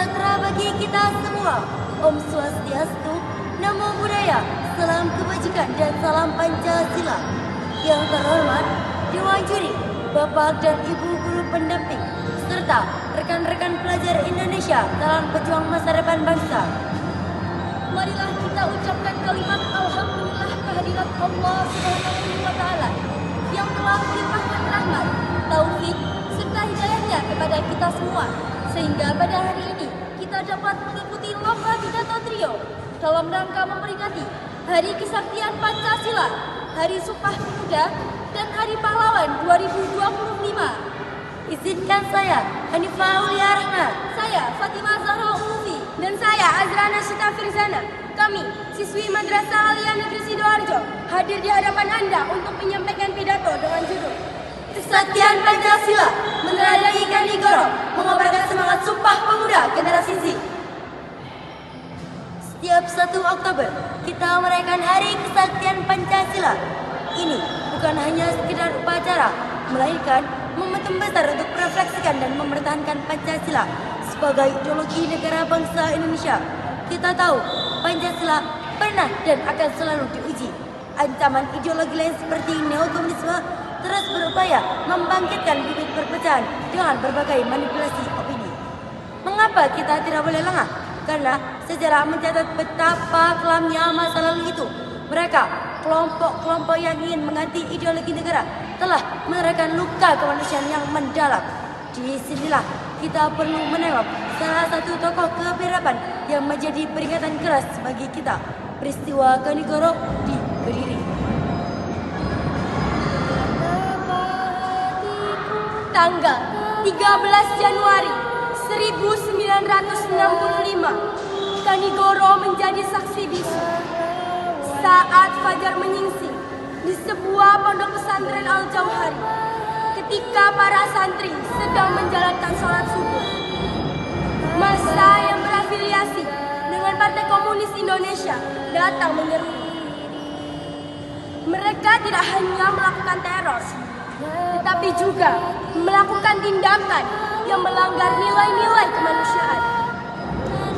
sejahtera bagi kita semua. Om Swastiastu, Namo Buddhaya, salam kebajikan dan salam Pancasila. Yang terhormat Dewan Juri, Bapak dan Ibu guru pendamping, serta rekan-rekan pelajar Indonesia dalam pejuang masa depan bangsa. Marilah kita ucapkan kalimat Alhamdulillah kehadirat Allah Subhanahu wa Ta'ala yang telah melimpahkan rahmat, taufik, serta hidayahnya kepada kita semua, sehingga pada hari ini kita dapat mengikuti lomba pidato trio dalam rangka memperingati Hari Kesaktian Pancasila, Hari Sumpah Pemuda, dan Hari Pahlawan 2025. Izinkan saya, Hanifah Aulia Rahma, saya Fatimah Zahra Ulufi, dan saya Azrana Syita Firzana. Kami, siswi Madrasah Alia Negeri Sidoarjo, hadir di hadapan Anda untuk menyampaikan pidato dengan judul Kesaktian Pancasila, meneladani Kanigoro, mengobarkan semangat Sumpah Pemuda generasi Z. Setiap 1 Oktober, kita merayakan Hari Kesaktian Pancasila. Ini bukan hanya sekedar upacara, melainkan momentum besar untuk merefleksikan dan mempertahankan Pancasila sebagai ideologi negara bangsa Indonesia. Kita tahu Pancasila pernah dan akan selalu diuji. Ancaman ideologi lain seperti neokomunisme terus berupaya membangkitkan bibit perpecahan dengan berbagai manipulasi opini. Mengapa kita tidak boleh lengah? Karena sejarah mencatat betapa kelamnya masa lalu itu. Mereka, kelompok-kelompok yang ingin mengganti ideologi negara, telah menerapkan luka kemanusiaan yang mendalam. Di sinilah kita perlu menengok salah satu tokoh kebirapan yang menjadi peringatan keras bagi kita, peristiwa Kanigoro di Kediri. Tanggal 13 Januari 1965, Kanigoro menjadi saksi bisu. Saat fajar menyingsing di sebuah pondok pesantren Al-Jauhari, ketika para santri sedang menjalankan sholat subuh, massa yang berafiliasi dengan Partai Komunis Indonesia datang menyerbu. Mereka tidak hanya melakukan teror, tetapi juga melakukan tindakan yang melanggar nilai-nilai kemanusiaan.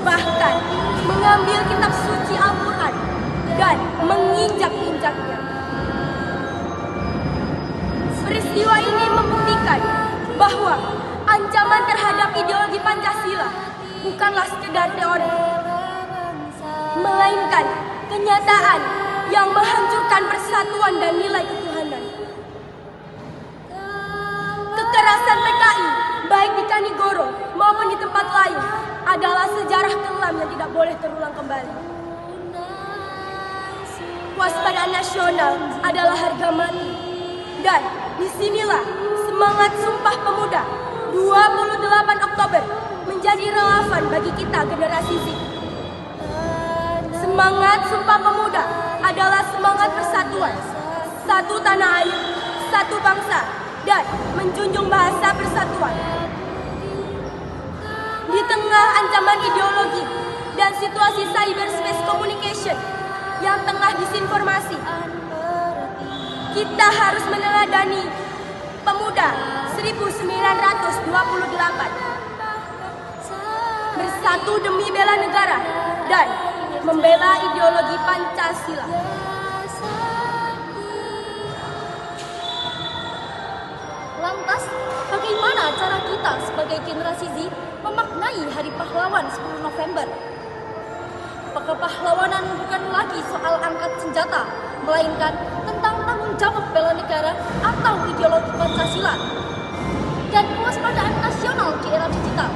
Bahkan mengambil kitab suci Al-Quran dan menginjak-injaknya. Peristiwa ini membuktikan bahwa ancaman terhadap ideologi Pancasila bukanlah sekedar teori, melainkan kenyataan yang menghancurkan persatuan dan nilai ketuhanan. Kekerasan PKI, baik di Kanigoro maupun di tempat lain, adalah sejarah kelam yang tidak boleh terulang kembali. Waspada nasional adalah harga mati. Dan disinilah semangat Sumpah Pemuda 28 Oktober menjadi relevan bagi kita generasi Z. Semangat Sumpah Pemuda adalah semangat persatuan, satu tanah air, satu bangsa, dan menjunjung bahasa persatuan. Di tengah ancaman ideologi dan situasi cyberspace communication yang tengah disinformasi, kita harus meneladani Pemuda 1928, bersatu demi bela negara dan membela ideologi Pancasila. Lantas, bagaimana cara kita sebagai generasi Z memaknai Hari Pahlawan 10 November? Apakah pahlawanan bukan lagi soal angkat senjata, melainkan tentang tanggung jawab bela negara atau ideologi Pancasila? Dan kewaspadaan nasional di era digital.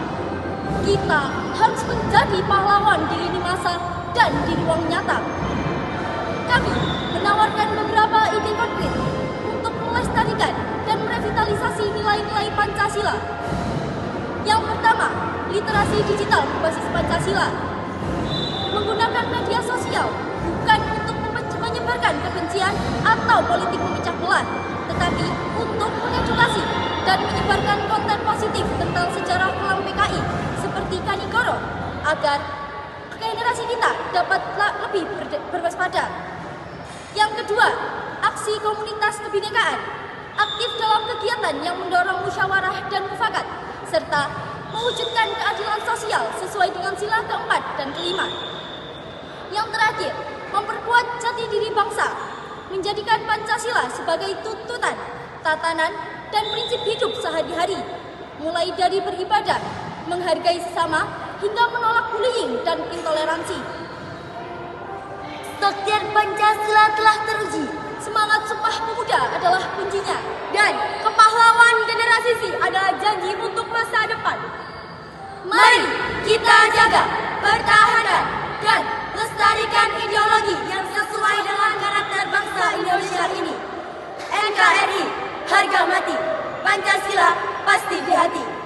Kita harus menjadi pahlawan di lini masa dan di ruang nyata. Kami menawarkan beberapa ide konkret untuk melestarikan dan merevitalisasi nilai-nilai Pancasila. Yang pertama, literasi digital berbasis Pancasila. Menggunakan media sosial bukan untuk menyebarkan kebencian atau politik memecah belah, tetapi untuk mengedukasi dan menyebarkan konten positif tentang sejarah kelam PKI seperti Kanigoro, agar generasi kita dapat lebih berwaspada. Yang kedua, aksi komunitas kebinekaan, aktif dalam kegiatan yang mendorong musyawarah dan mufakat, serta mewujudkan keadilan sosial sesuai dengan sila keempat dan kelima. Yang terakhir, memperkuat jati diri bangsa, menjadikan Pancasila sebagai tuntutan, tatanan, dan prinsip hidup sehari-hari, mulai dari beribadah, menghargai sesama, hingga menolak bullying dan intoleransi. Dokter Pancasila telah teruji. Semangat Sumpah Pemuda adalah kuncinya. Dan kepahlawan generasi Z adalah janji untuk masa depan. Mari kita jaga, pertahankan, dan lestarikan ideologi yang sesuai dengan karakter bangsa Indonesia ini. NKRI, harga mati. Pancasila pasti di hati.